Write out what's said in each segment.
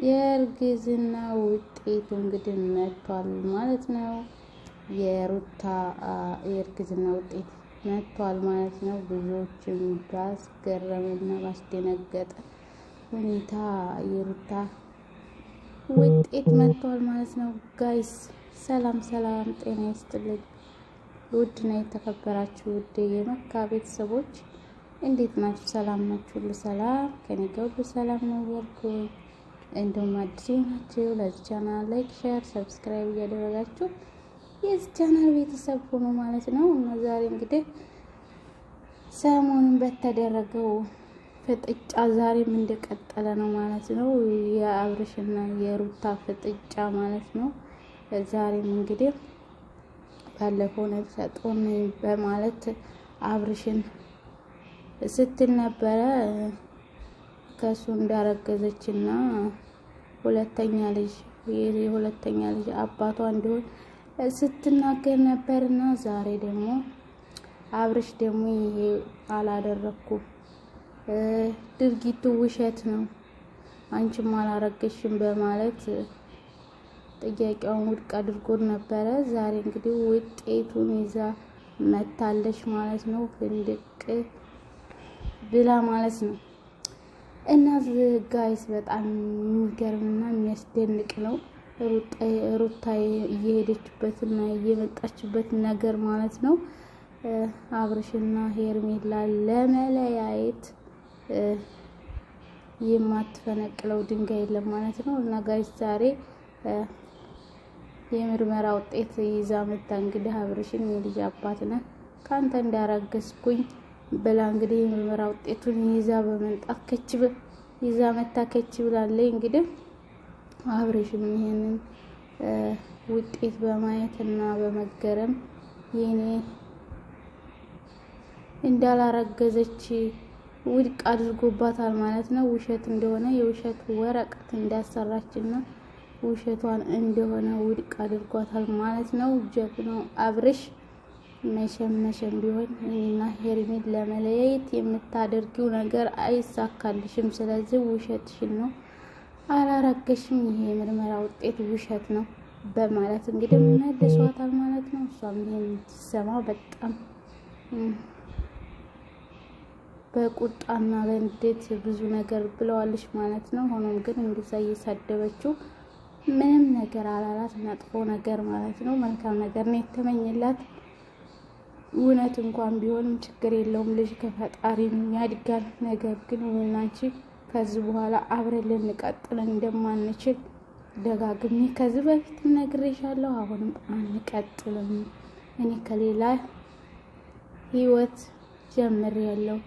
የእርግዝና ውጤቱ እንግዲህ መጥቷል ማለት ነው። የሩታ የእርግዝና ውጤት መጥቷል ማለት ነው። ብዙዎችም ባስገረመና ባስደነገጠ ሁኔታ የሩታ ውጤት መጥቷል ማለት ነው። ጋይስ ሰላም ሰላም፣ ጤና ይስጥልኝ ውድና የተከበራችሁ ውድ የመካ ቤተሰቦች እንዴት ናችሁ? ሰላም ናችሁ? ሁሉ ሰላም ከኔ ጋር ሁሉ ሰላም ነው ያልኩኝ። እንደውም አዲስ ናችሁ ለዚህ ቻናል ላይክ፣ ሼር፣ ሰብስክራይብ እያደረጋችሁ የዚህ ቻናል ቤተሰብ ሆኖ ማለት ነው። እና ዛሬ እንግዲህ ሰሞኑን በተደረገው ፍጥጫ ዛሬም እንደቀጠለ ነው ማለት ነው። የአብርሽና የሩታ ፍጥጫ ማለት ነው። ዛሬም እንግዲህ ባለፈው ነፍሰ ጡር ነኝ በማለት አብርሽን ስትል ነበረ ከሱ እንዳረገዘችና የሁለተኛ ልጅ አባቷ እንደሆነ ስትናገር ነበርና ዛሬ ደግሞ አብርሽ ደግሞ ይሄ አላደረኩም ድርጊቱ ውሸት ነው አንቺም አላረገሽም በማለት ጥያቄውን ውድቅ አድርጎ ነበረ። ዛሬ እንግዲህ ውጤቱን ይዛ መታለሽ ማለት ነው። ፍንድቅ ብላ ማለት ነው። እና ጋይስ በጣም የሚገርምና የሚያስደንቅ ነው። ሩታ እየሄደችበትና እየመጣችበት ነገር ማለት ነው። አብርሽና ሄርሜላ ለመለያየት የማትፈነቅለው ድንጋይ የለም ማለት ነው። እና ጋይስ ዛሬ የምርመራ ውጤት ይዛ መጣ። እንግዲህ አብርሽን የልጅ አባት ነህ ካንተ እንዳረገዝኩኝ ብላ እንግዲህ የምርመራ ውጤቱን ይዛ በመንጣት ይዛ መጣ ብላለች። እንግዲህ አብርሽም ይሄንን ውጤት በማየትና በመገረም የኔ እንዳላረገዘች ውድቅ አድርጎባታል ማለት ነው። ውሸት እንደሆነ የውሸት ወረቀት እንዳሰራችና ውሸቷን እንደሆነ ውድቅ አድርጓታል ማለት ነው። ጀግናው አብርሽ መሸም ቢሆን እኔና ሄርሜላ ለመለያየት የምታደርጊው ነገር አይሳካልሽም። ስለዚህ ውሸትሽን ነው አላረገሽም፣ ይሄ የምርመራ ውጤት ውሸት ነው በማለት እንግዲህ መልሷታል ማለት ነው። እሷም ይሄን ሲሰማ በጣም በቁጣና በንዴት ብዙ ነገር ብለዋለች ማለት ነው። ሆኖም ግን እንደዛ እየሳደበችው ምንም ነገር አላላት፣ መጥፎ ነገር ማለት ነው። መልካም ነገር ነው የተመኘላት። እውነት እንኳን ቢሆንም ችግር የለውም ልጅ ከፈጣሪ ያድጋል። ነገር ግን ወናንቺ ከዚህ በኋላ አብረን ልንቀጥል እንደማንችል ደጋግሜ ከዚህ በፊት ነግሬሻለሁ። አሁንም አንቀጥልም። እኔ ከሌላ ህይወት ጀምሬያለሁ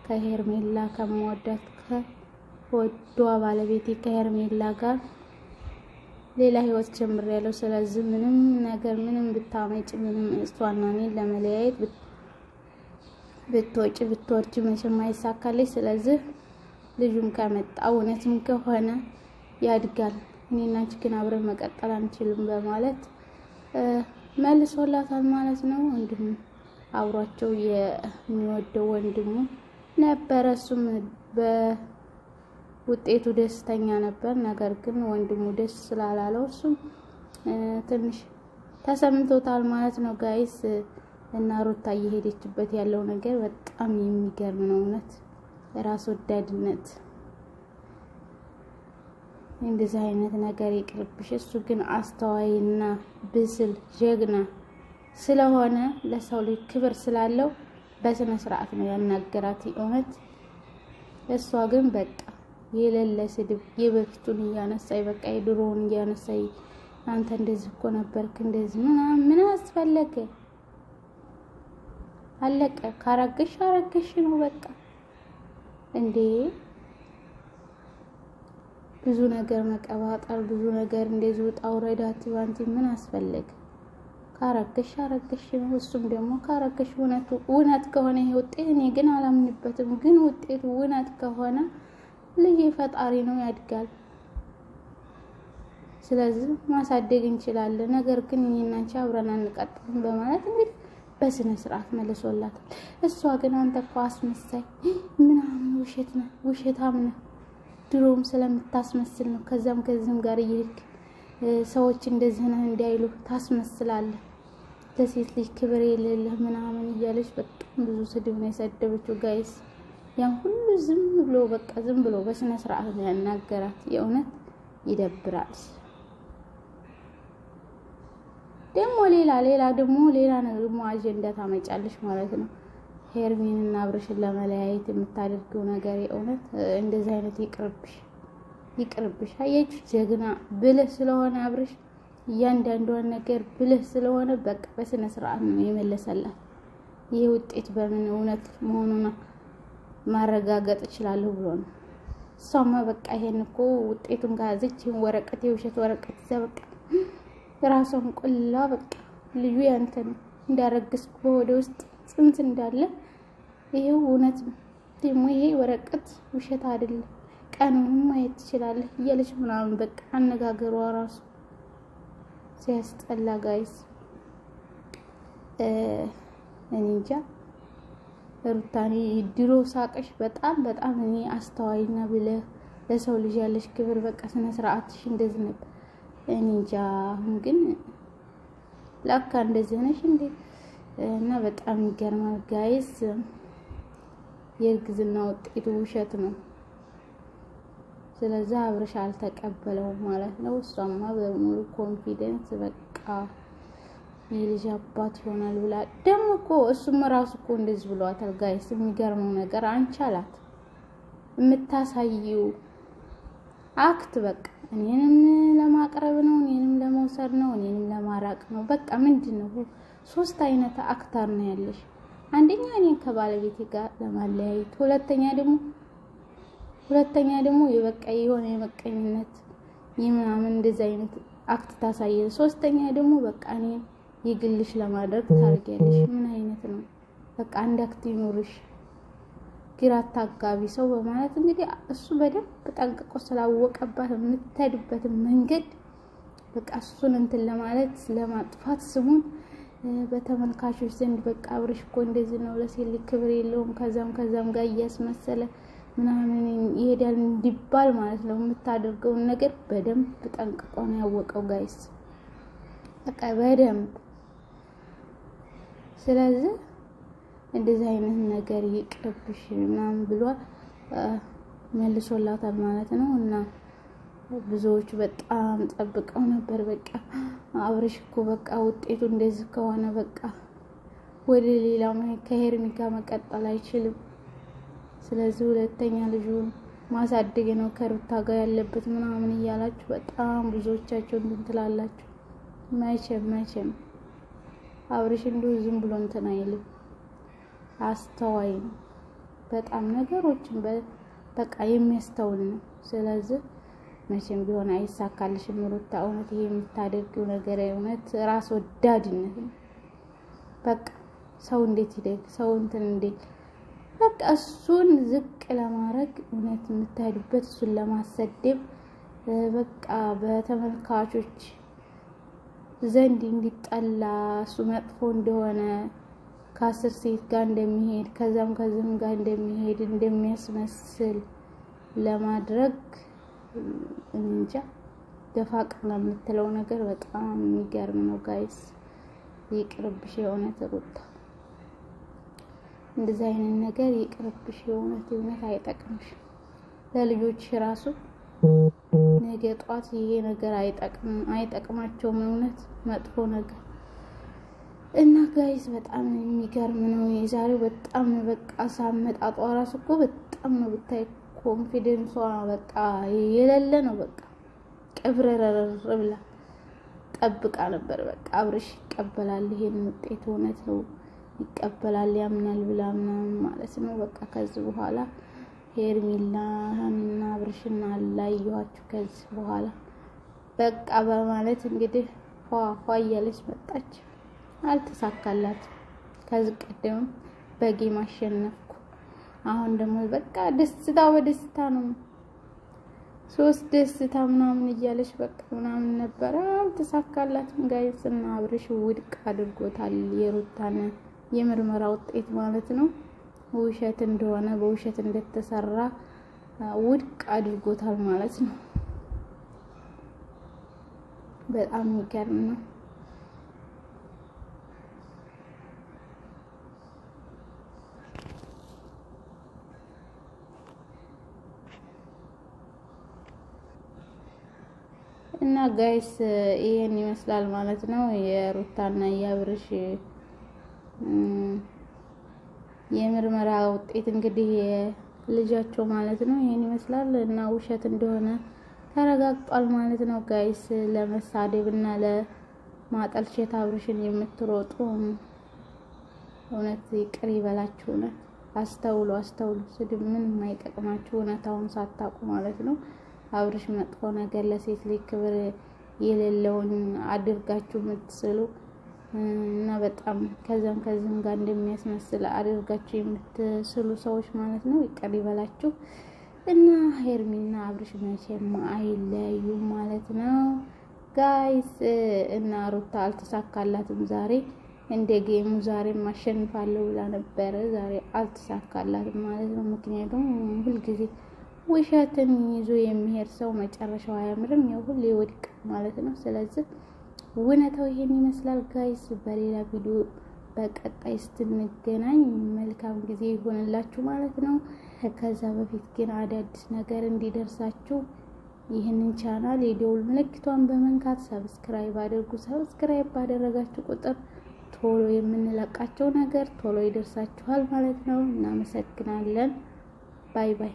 ከሄርሜላ ከመወዳት ከወዷ ባለቤቴ ከሄርሜላ ጋር ሌላ ህይወት ጀምሬያለሁ። ስለዚህ ምንም ነገር ምንም ብታመጭ ምንም እሷና እኔን ለመለያየት ብትወጪ ብትወርጂ መቼም አይሳካልሽ። ስለዚህ ልጁም ከመጣ እውነትም ከሆነ ያድጋል። እኔና አንቺ ግን አብረን መቀጠል አንችልም በማለት መልሶላታል ማለት ነው። እንዲሁም አብሯቸው የሚወደው ወንድሙ ነበር። እሱም በውጤቱ ደስተኛ ነበር። ነገር ግን ወንድሙ ደስ ስላላለው እሱም ትንሽ ተሰምቶታል ማለት ነው ጋይስ። እና ሩታ እየሄደችበት ያለው ነገር በጣም የሚገርም ነው። እውነት ራስ ወዳድነት እንደዚህ አይነት ነገር ይቅርብሽ። እሱ ግን አስተዋይና ብስል ጀግና ስለሆነ ለሰው ልጅ ክብር ስላለው በስነ ስርዓት ነው ያናገራት። እውነት እሷ ግን በቃ የሌለ ስድብ የበፊቱን እያነሳይ በቃ የድሮውን እያነሳይ አንተ እንደዚህ እኮ ነበርክ እንደዚህ ምን አስፈለገ? አለቀ። ካረገሽ ነው በቃ እንዴ። ብዙ ነገር መቀባጠር ብዙ ነገር እንደዚህ ወጣ ወረዳት ባንቲ ምን አስፈለገ? ካረገሽ ነው። እሱም ደግሞ ካረገሽ እውነት ከሆነ ይሄ ውጤት እኔ ግን አላምንበትም። ግን ውጤቱ እውነት ከሆነ ልጅ ፈጣሪ ነው ያድጋል። ስለዚህ ማሳደግ እንችላለን። ነገር ግን እኔና አንቺ አብረን አንቀጥልም በማለት እንግዲህ በስነ ስርዓት መልሶላታል። እሷ ግን አንተ እኮ አስመሳይ ምናምን ውሸታም ነህ ድሮም ስለምታስመስል ነው ከዛም ጋር ይልክ ሰዎች እንደዚህ ነው እንዲያይሉ ታስመስላለህ ለሴት ልጅ ክብር የሌለህ ምናምን እያለች በጣም ብዙ ስድብ ነው የሰደበችው ጋይስ ያን ሁሉ ዝም ብሎ በስነ ስርዓት ነው ያናገራት የእውነት ይደብራል ደግሞ ሌላ ነው አጀንዳ ታመጫለሽ ማለት ነው ሄርሚንና አብርሽን ለመለያየት የምታደርገው ነገር የእውነት እንደዚህ አይነት ይቅርብሽ አየች ጀግና ብለህ ስለሆነ አብርሽ እያንዳንዷን ነገር ብለህ ስለሆነ በቃ በስነ ስርዓት ነው የመለሰላት ይሄ ውጤት በምን እውነት መሆኑን ማረጋገጥ ይችላል ብሎ ነው እሷማ በቃ ይሄን እኮ ውጤቱን ጋዘች ወረቀት የውሸት ወረቀት ዘበቃ ራስን ቆላ በቃ ልዩ ያንተን እንዳረግስኩ በወደ ውስጥ ጽንት እንዳለ ይሄው እውነት ነው ደግሞ ይሄ ወረቀት ውሸት አይደለም ቀኑን ማየት ይችላል እያለች ምናምን በቃ አነጋገሯ ራሱ ሲያስጠላ ጋይስ እንጃ ሩታኒ ድሮ ሳቀሽ በጣም እኔ አስተዋይና ብለህ ለሰው ልጅ ያለሽ ክብር በቃ ስነ ስርዓትሽ እንደዚህ ነበር እንጃ ግን ለካ እንደዚህ ነሽ እንዴ እና በጣም ይገርማል ጋይስ የርግዝና ውጤቱ ውሸት ነው ስለዚህ አብርሽ አልተቀበለው ማለት ነው እሷማ በሙሉ ኮንፊደንስ በቃ የልጅ አባት ይሆናል ብላ ደግሞ እኮ እሱም ራሱ እኮ እንደዚህ ብሏታል ጋይስ የሚገርመው ነገር አንቺ አላት የምታሳየው አክት በቃ እኔንም ለማቅረብ ነው እኔንም ለመውሰድ ነው እኔንም ለማራቅ ነው በቃ ምንድነው ሶስት አይነት አክተር ነው ያለሽ አንደኛ እኔን ከባለቤቴ ጋር ለማለያየት ሁለተኛ ደግሞ የበቃ የሆነ የመቀኝነት ይምናምን እንደዛ አይነት አክት ታሳየ ሶስተኛ ደግሞ በቃ እኔን ይግልሽ ለማድረግ ታርጊያለሽ ምን አይነት ነው በቃ አንድ አክት ይኖርሽ ግራ ታጋቢ ሰው በማለት እንግዲህ እሱ በደንብ ጠንቅቆ ስላወቀባት የምትሄድበት መንገድ በቃ እሱን እንትን ለማለት ለማጥፋት ስሙን በተመልካቾች ዘንድ በቃ አብርሽ እኮ እንደዚህ ነው ለሴት ክብር የለውም ከዛም ጋር እያስመሰለ ምናምን ይሄዳል እንዲባል ማለት ነው የምታደርገው ነገር በደንብ ጠንቅቆ ነው ያወቀው ጋይስ በቃ በደንብ ስለዚህ እንደዚህ አይነት ነገር ይቅርብሽ ምናምን ብሎ መልሶላታል ማለት ነው እና ብዙዎች በጣም ጠብቀው ነበር በቃ አብርሽ እኮ በቃ ውጤቱ እንደዚህ ከሆነ በቃ ወደ ሌላ ከሄርሚ ጋር መቀጠል አይችልም ስለዚህ ሁለተኛ ልጁን ማሳደግ ነው ከሩታ ጋር ያለበት ምናምን እያላችሁ በጣም ብዙዎቻችሁ እንትን ትላላችሁ መቼም አብርሽ እንደው ዝም ብሎ እንትን አይልም አስተዋይ ነው በጣም ነገሮችን በቃ የሚያስተውል ነው ስለዚህ መቼም ቢሆን አይሳካልሽም ሩታ እውነት ይሄ የምታደርጊው ነገር እውነት ራስ ወዳድነት ነው በቃ ሰው እንዴት ይደግ ሰው እንትን እንዴት በቃ እሱን ዝቅ ለማድረግ እውነት የምታሄዱበት እሱን ለማሰደብ በቃ በተመልካቾች ዘንድ እንዲጠላ እሱ መጥፎ እንደሆነ ከአስር ሴት ጋር እንደሚሄድ ከዛም ጋር እንደሚሄድ እንደሚያስመስል ለማድረግ እንጃ ደፋቅና የምትለው ነገር በጣም የሚገርም ነው ጋይስ ይቅርብሽ የእውነት ሩታ እንደዛ አይነት ነገር ይቅርብሽ የእውነት አይጠቅምሽ ለልጆች ራሱ ነገ ጧት ይሄ ነገር አይጠቅማቸውም እውነት መጥፎ ነገር እና ጋይስ በጣም የሚገርም ነው የዛሬው በጣም በቃ ሳመጣጧ ራሱ እኮ በጣም ነው ብታይ ኮንፊደንሷ በቃ የሌለ ነው በቃ ቀብረረረ ብላ ጠብቃ ነበር በቃ አብርሽ ይቀበላል ይሄን ውጤት እውነት ነው ይቀበላል ያምናል ብላ ምናምን ማለት ነው በቃ ከዚህ በኋላ ሄርሚላና አብርሽና አላየኋችሁ ከዚህ በኋላ በቃ በማለት እንግዲህ ፏ እያለች መጣች አልተሳካላት ከዚህ ቀደም በጌ ማሸነፍኩ አሁን ደግሞ በቃ ደስታ በደስታ ነው ሶስት ደስታ ምናምን እያለች በቃ ምናምን ነበር አልተሳካላትም ጋይስ እና አብርሽ ውድቅ አድርጎታል የሩታን የምርመራ ውጤት ማለት ነው ውሸት እንደሆነ በውሸት እንደተሰራ ውድቅ አድርጎታል ማለት ነው። በጣም የሚገርም ነው። እና ጋይስ ይሄን ይመስላል ማለት ነው የሩታና የአብርሽ የምርመራ ውጤት እንግዲህ ልጃቸው ማለት ነው ይሄን ይመስላል እና ውሸት እንደሆነ ተረጋግጧል ማለት ነው ጋይስ። ለመሳደብና ለማጠልሸት አብርሽን የምትሮጡ እውነት ይቅር ይበላችሁ ነው። አስተውሉ ስድብ ምንም አይጠቅማችሁ እውነታውን ሳታውቁ ማለት ነው። አብርሽ መጥፎ ነገር ለሴት ልጅ ክብር የሌለውን አድርጋችሁ የምትስሉ እና በጣም ከዛም ጋር እንደሚያስመስል አድርጋችሁ የምትስሉ ሰዎች ማለት ነው ይቅር ይበላችሁ። እና ሄርሚና አብርሽ መቼም አይለዩም ማለት ነው ጋይስ። እና ሩታ አልተሳካላትም ዛሬ እንደ ጌሙ ዛሬ ማሸንፋለሁ ብላ ነበር። ዛሬ አልተሳካላትም ማለት ነው። ምክንያቱም ሁሉ ጊዜ ውሸትን ይዞ የሚሄድ ሰው መጨረሻው አያምርም፣ ያው ሁሌ ወድቅ ማለት ነው። ስለዚህ እውነታው ይሄን ይመስላል ጋይስ። በሌላ ቪዲዮ በቀጣይ ስትንገናኝ መልካም ጊዜ ይሆንላችሁ ማለት ነው። ከዛ በፊት ግን አዳዲስ ነገር እንዲደርሳችሁ ይህንን ቻናል የደውል ምልክቷን በመንካት ሰብስክራይብ አድርጉ። ሰብስክራይብ ባደረጋችሁ ቁጥር ቶሎ የምንለቃቸው ነገር ቶሎ ይደርሳችኋል ማለት ነው። እናመሰግናለን። ባይ ባይ።